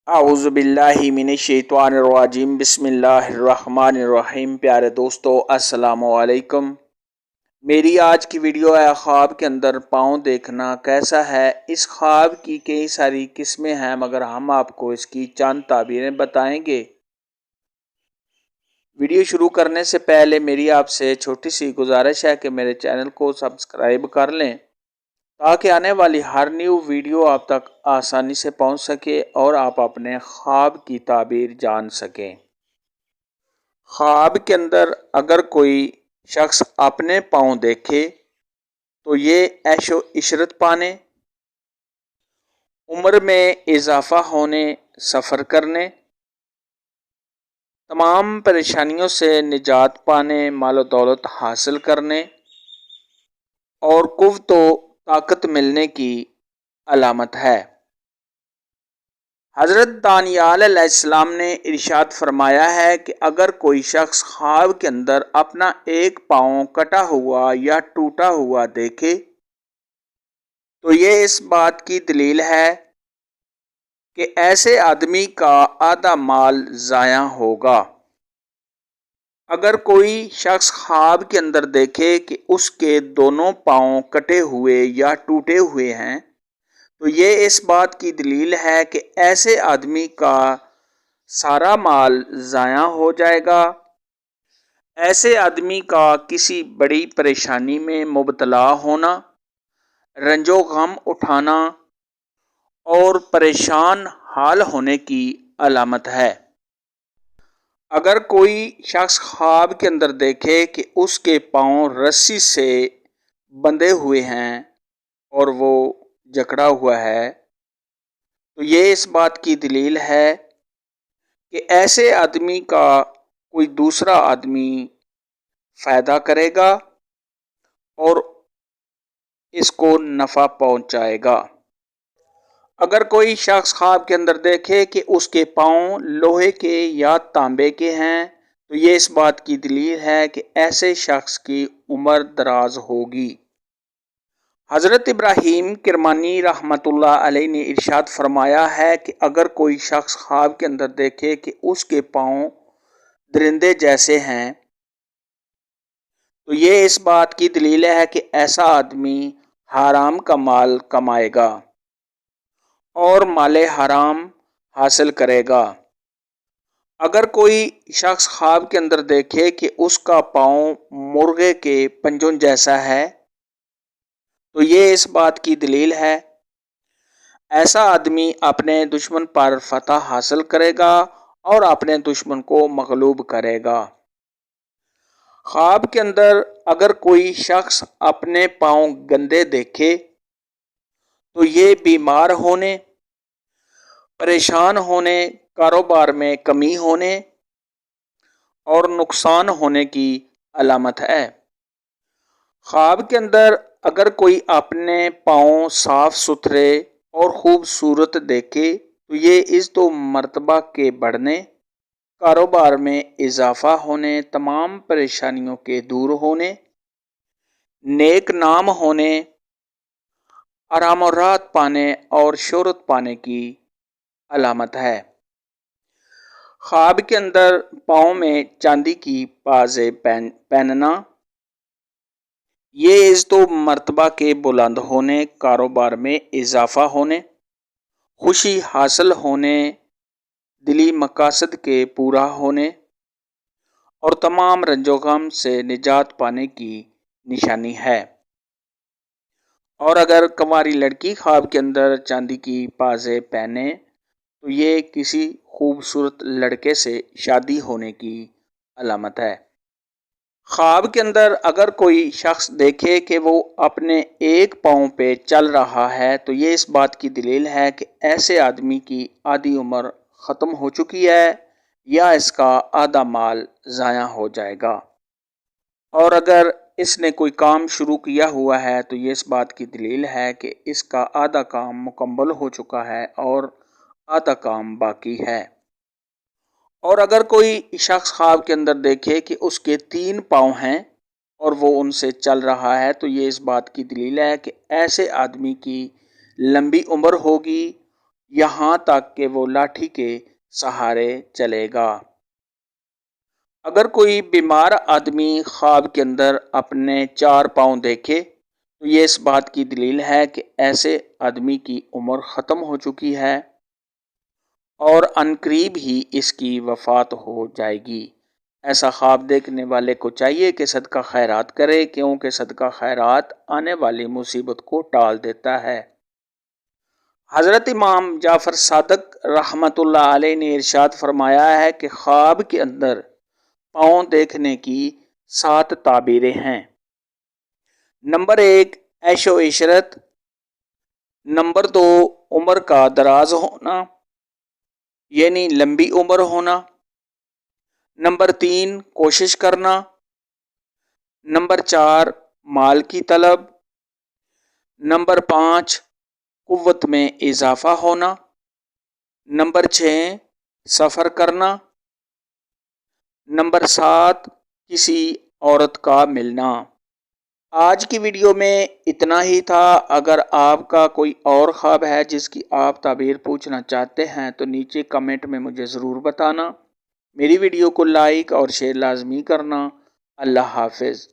اعوذ باللہ من الشیطان الرجیم بسم اللہ الرحمن الرحیم۔ پیارے دوستو السلام علیکم۔ میری آج کی ویڈیو ہے خواب کے اندر پاؤں دیکھنا کیسا ہے۔ اس خواب کی کئی ساری قسمیں ہیں مگر ہم آپ کو اس کی چند تعبیریں بتائیں گے۔ ویڈیو شروع کرنے سے پہلے میری آپ سے چھوٹی سی گزارش ہے کہ میرے چینل کو سبسکرائب کر لیں تاکہ آنے والی ہر نیو ویڈیو آپ تک آسانی سے پہنچ سکے اور آپ اپنے خواب کی تعبیر جان سکیں۔ خواب کے اندر اگر کوئی شخص اپنے پاؤں دیکھے تو یہ عیش و عشرت پانے، عمر میں اضافہ ہونے، سفر کرنے، تمام پریشانیوں سے نجات پانے، مال و دولت حاصل کرنے اور قوت و طاقت ملنے کی علامت ہے۔ حضرت دانیال علیہ السلام نے ارشاد فرمایا ہے کہ اگر کوئی شخص خواب کے اندر اپنا ایک پاؤں کٹا ہوا یا ٹوٹا ہوا دیکھے تو یہ اس بات کی دلیل ہے کہ ایسے آدمی کا آدھا مال ضائع ہوگا۔ اگر کوئی شخص خواب کے اندر دیکھے کہ اس کے دونوں پاؤں کٹے ہوئے یا ٹوٹے ہوئے ہیں تو یہ اس بات کی دلیل ہے کہ ایسے آدمی کا سارا مال ضائع ہو جائے گا۔ ایسے آدمی کا کسی بڑی پریشانی میں مبتلا ہونا، رنج و غم اٹھانا اور پریشان حال ہونے کی علامت ہے۔ اگر کوئی شخص خواب کے اندر دیکھے کہ اس کے پاؤں رسی سے بندھے ہوئے ہیں اور وہ جکڑا ہوا ہے تو یہ اس بات کی دلیل ہے کہ ایسے آدمی کا کوئی دوسرا آدمی فائدہ کرے گا اور اس کو نفع پہنچائے گا۔ اگر کوئی شخص خواب کے اندر دیکھے کہ اس کے پاؤں لوہے کے یا تانبے کے ہیں تو یہ اس بات کی دلیل ہے کہ ایسے شخص کی عمر دراز ہوگی۔ حضرت ابراہیم کرمانی رحمۃ اللہ علیہ نے ارشاد فرمایا ہے کہ اگر کوئی شخص خواب کے اندر دیکھے کہ اس کے پاؤں درندے جیسے ہیں تو یہ اس بات کی دلیل ہے کہ ایسا آدمی حرام کا مال کمائے گا اور مال حرام حاصل کرے گا۔ اگر کوئی شخص خواب کے اندر دیکھے کہ اس کا پاؤں مرغے کے پنجوں جیسا ہے تو یہ اس بات کی دلیل ہے ایسا آدمی اپنے دشمن پر فتح حاصل کرے گا اور اپنے دشمن کو مغلوب کرے گا۔ خواب کے اندر اگر کوئی شخص اپنے پاؤں گندے دیکھے تو یہ بیمار ہونے، پریشان ہونے، کاروبار میں کمی ہونے اور نقصان ہونے کی علامت ہے۔ خواب کے اندر اگر کوئی اپنے پاؤں صاف ستھرے اور خوبصورت دیکھے تو یہ عزت و مرتبہ کے بڑھنے، کاروبار میں اضافہ ہونے، تمام پریشانیوں کے دور ہونے، نیک نام ہونے، آرام و راحت پانے اور شہرت پانے کی علامت ہے۔ خواب کے اندر پاؤں میں چاندی کی پازیں پہننا یہ عزت و مرتبہ کے بلند ہونے، کاروبار میں اضافہ ہونے، خوشی حاصل ہونے، دلی مقاصد کے پورا ہونے اور تمام رنج و غم سے نجات پانے کی نشانی ہے۔ اور اگر کنواری لڑکی خواب کے اندر چاندی کی پازیں پہنے تو یہ کسی خوبصورت لڑکے سے شادی ہونے کی علامت ہے۔ خواب کے اندر اگر کوئی شخص دیکھے کہ وہ اپنے ایک پاؤں پہ چل رہا ہے تو یہ اس بات کی دلیل ہے کہ ایسے آدمی کی آدھی عمر ختم ہو چکی ہے یا اس کا آدھا مال ضائع ہو جائے گا۔ اور اگر اس نے کوئی کام شروع کیا ہوا ہے تو یہ اس بات کی دلیل ہے کہ اس کا آدھا کام مکمل ہو چکا ہے اور آدھا کام باقی ہے۔ اور اگر کوئی شخص خواب کے اندر دیکھے کہ اس کے 3 پاؤں ہیں اور وہ ان سے چل رہا ہے تو یہ اس بات کی دلیل ہے کہ ایسے آدمی کی لمبی عمر ہوگی یہاں تک کہ وہ لاٹھی کے سہارے چلے گا۔ اگر کوئی بیمار آدمی خواب کے اندر اپنے 4 پاؤں دیکھے تو یہ اس بات کی دلیل ہے کہ ایسے آدمی کی عمر ختم ہو چکی ہے اور عنقریب ہی اس کی وفات ہو جائے گی۔ ایسا خواب دیکھنے والے کو چاہیے کہ صدقہ خیرات کرے، کیونکہ صدقہ خیرات آنے والی مصیبت کو ٹال دیتا ہے۔ حضرت امام جعفر صادق رحمۃ اللہ علیہ نے ارشاد فرمایا ہے کہ خواب کے اندر پاؤں دیکھنے کی 7 تعبیریں ہیں۔ نمبر 1 عیش و عشرت، نمبر 2 عمر کا دراز ہونا یعنی لمبی عمر ہونا، نمبر 3 کوشش کرنا، نمبر 4 مال کی طلب، نمبر 5 قوت میں اضافہ ہونا، نمبر 6 سفر کرنا، نمبر 7 کسی عورت کا ملنا۔ آج کی ویڈیو میں اتنا ہی تھا۔ اگر آپ کا کوئی اور خواب ہے جس کی آپ تعبیر پوچھنا چاہتے ہیں تو نیچے کمنٹ میں مجھے ضرور بتانا۔ میری ویڈیو کو لائک اور شیئر لازمی کرنا۔ اللہ حافظ۔